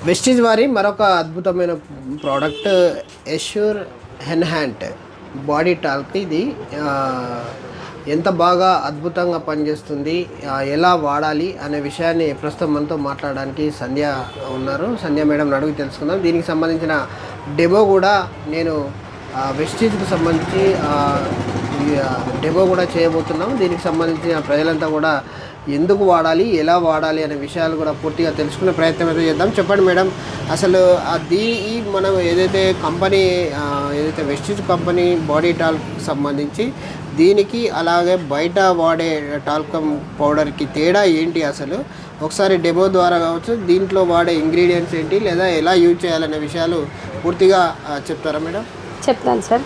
Vestige వారి మరొక అద్భుతమైన ప్రోడక్ట్ ఎష్యూర్ ఎన్హాంట్ బాడీ టాల్క్. ఇది ఎంత బాగా అద్భుతంగా పనిచేస్తుంది, ఎలా వాడాలి అనే విషయాన్ని ప్రస్తుతం మనతో మాట్లాడడానికి సంధ్య ఉన్నారు. సంధ్య మేడం అడుగు తెలుసుకుందాం. దీనికి సంబంధించిన డెమో కూడా నేను వెస్టీజ్కి సంబంధించి డెమో కూడా చేయబోతున్నాం. దీనికి సంబంధించిన ప్రజలంతా కూడా ఎందుకు వాడాలి, ఎలా వాడాలి అనే విషయాలు కూడా పూర్తిగా తెలుసుకునే ప్రయత్నం అయితే చేద్దాం. చెప్పండి మేడం, అసలు ఈ మనం ఏదైతే కంపెనీ ఏదైతే వెస్టీజ్ కంపెనీ బాడీ టాల్క్ సంబంధించి దీనికి అలాగే బయట వాడే టాల్కమ్ పౌడర్కి తేడా ఏంటి, అసలు ఒకసారి డెమో ద్వారా కావచ్చు దీంట్లో వాడే ఇంగ్రీడియంట్స్ ఏంటి, లేదా ఎలా యూజ్ చేయాలనే విషయాలు పూర్తిగా చెప్తారా మేడం? చెప్తాను సార్.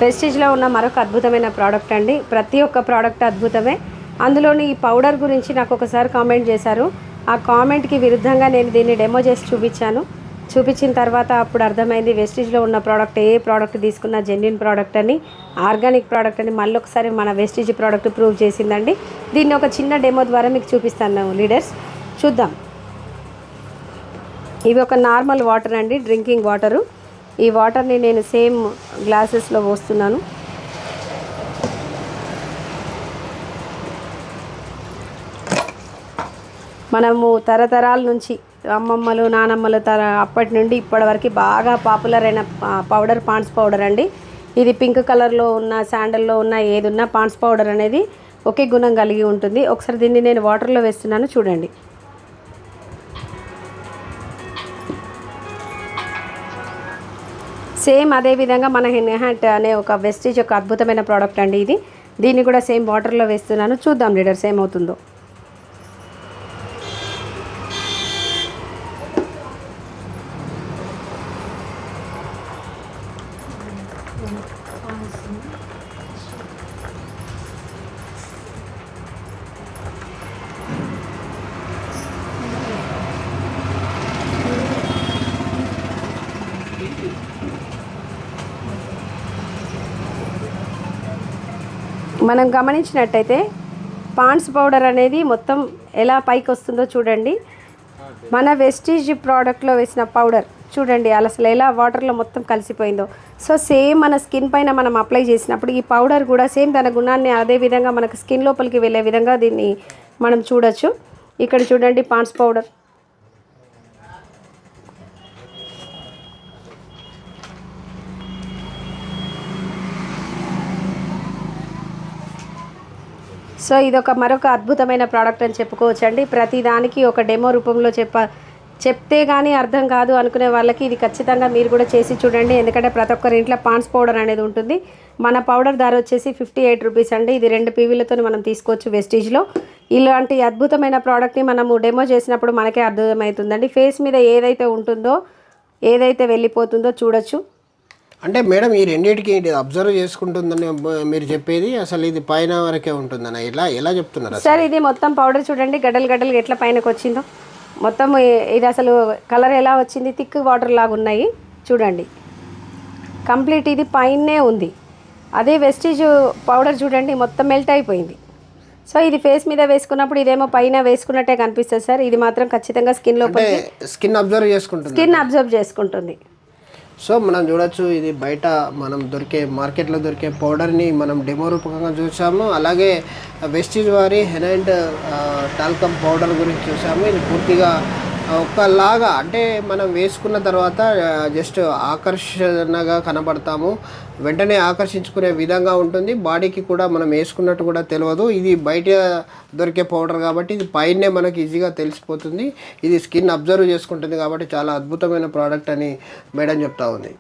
వెస్టీజ్లో ఉన్న మరొక అద్భుతమైన ప్రోడక్ట్ అండి. ప్రతి ఒక్క ప్రోడక్ట్ అద్భుతమే. అందులోని ఈ పౌడర్ గురించి నాకు ఒకసారి కామెంట్ చేశారు. ఆ కామెంట్కి విరుద్ధంగా నేను దీన్ని డెమో చేసి చూపించిన తర్వాత అప్పుడు అర్థమైంది వెస్టీజ్లో ఉన్న ప్రోడక్ట్ ఏ ప్రోడక్ట్ తీసుకున్నా జెన్యున్ ప్రోడక్ట్ అని, ఆర్గానిక్ ప్రోడక్ట్ అని మళ్ళీ ఒకసారి మన వెస్టీజ్ ప్రోడక్ట్ ప్రూవ్ చేసిందండి. దీన్ని ఒక చిన్న డెమో ద్వారా మీకు చూపిస్తాను లీడర్స్, చూద్దాం. ఇవి ఒక నార్మల్ వాటర్ అండి, డ్రింకింగ్ వాటరు. ఈ వాటర్ని నేను సేమ్ గ్లాసెస్లో పోస్తున్నాను. మనము తరతరాల నుంచి అమ్మమ్మలు నానమ్మలు అప్పటి నుండి ఇప్పటి వరకు బాగా పాపులర్ అయిన పౌడర్ పాండ్స్ పౌడర్ అండి. ఇది పింక్ కలర్లో ఉన్న శాండల్లో ఉన్న ఏది ఉన్న పాండ్స్ పౌడర్ అనేది ఒకే గుణం కలిగి ఉంటుంది. ఒకసారి దీన్ని నేను వాటర్లో వేస్తున్నాను, చూడండి. సేమ్ అదేవిధంగా మన ఎన్హాంట్ అనే ఒక వెస్టీజ్ ఒక అద్భుతమైన ప్రోడక్ట్ అండి ఇది. దీన్ని కూడా సేమ్ వాటర్లో వేస్తున్నాను, చూద్దాం లీడర్స్ ఏమవుతుందో. మనం గమనించినట్టయితే పాండ్స్ పౌడర్ అనేది మొత్తం ఎలా పైకి వస్తుందో చూడండి. మన వెస్టీజ్ ప్రోడక్ట్లో వేసిన పౌడర్ చూడండి అసలు ఎలా వాటర్లో మొత్తం కలిసిపోయిందో. సో సేమ్ మన స్కిన్ పైన మనం అప్లై చేసినప్పుడు ఈ పౌడర్ కూడా సేమ్ తన గుణాన్ని అదే విధంగా మనకు స్కిన్ లోపలికి వెళ్ళే విధంగా దీన్ని మనం చూడొచ్చు. ఇక్కడ చూడండి పాండ్స్ పౌడర్. సో ఇదొక మరొక అద్భుతమైన ప్రోడక్ట్ అని చెప్పుకోవచ్చండి. ప్రతి దానికి ఒక డెమో రూపంలో చెప్తే కానీ అర్థం కాదు అనుకునే వాళ్ళకి ఇది ఖచ్చితంగా మీరు కూడా చేసి చూడండి. ఎందుకంటే ప్రతి ఒక్కరి ఇంట్లో పాండ్స్ పౌడర్ అనేది ఉంటుంది. మన పౌడర్ ధర వచ్చేసి 58 రూపీస్ అండి. ఇది 2 పీవీలతో మనం తీసుకోవచ్చు వెస్టీజ్లో. ఇలాంటి అద్భుతమైన ప్రోడక్ట్ని మనము డెమో చేసినప్పుడు మనకే అర్థమవుతుందండి. ఫేస్ మీద ఏదైతే ఉంటుందో ఏదైతే వెళ్ళిపోతుందో చూడొచ్చు. అంటే మేడం ఈ రెండింటికి అబ్జర్వ్ చేసుకుంటుందని మీరు చెప్పేది, అసలు ఇది పైన వరకే ఉంటుందని ఎలా చెప్తున్నారు సార్? ఇది మొత్తం పౌడర్ చూడండి గడ్డలు ఎట్లా పైనకి వచ్చిందో మొత్తం. ఇది అసలు కలర్ ఎలా వచ్చింది, థిక్ వాటర్ లాగా ఉన్నాయి చూడండి. కంప్లీట్ ఇది పైనే ఉంది. అదే వెస్టీజ్ పౌడర్ చూడండి మొత్తం మెల్ట్ అయిపోయింది. సో ఇది ఫేస్ మీద వేసుకున్నప్పుడు ఇదేమో పైన వేసుకున్నట్టే కనిపిస్తుంది సార్. ఇది మాత్రం ఖచ్చితంగా స్కిన్ అబ్జర్వ్ చేసుకుంటుంది. సో మనం చూడొచ్చు, ఇది బయట మనం మార్కెట్లో దొరికే పౌడర్ని మనం డెమో రూపకంగా చూసాము. అలాగే వెస్టీజ్ వారి ఎన్హాంట్ టాల్కమ్ పౌడర్ గురించి చూసాము. ఇది పూర్తిగా ఒకలాగా అంటే మనం వేసుకున్న తర్వాత జస్ట్ ఆకర్షణగా కనబడతాము, వెంటనే ఆకర్షించుకునే విధంగా ఉంటుంది. బాడీకి కూడా మనం వేసుకున్నట్టు కూడా తెలియదు. ఇది బయట దొరికే పౌడర్ కాబట్టి ఇది పైనే మనకి ఈజీగా తెలిసిపోతుంది. ఇది స్కిన్ అబ్జర్వ్ చేసుకుంటుంది కాబట్టి చాలా అద్భుతమైన ప్రోడక్ట్ అని మేడం చెప్తా ఉంది.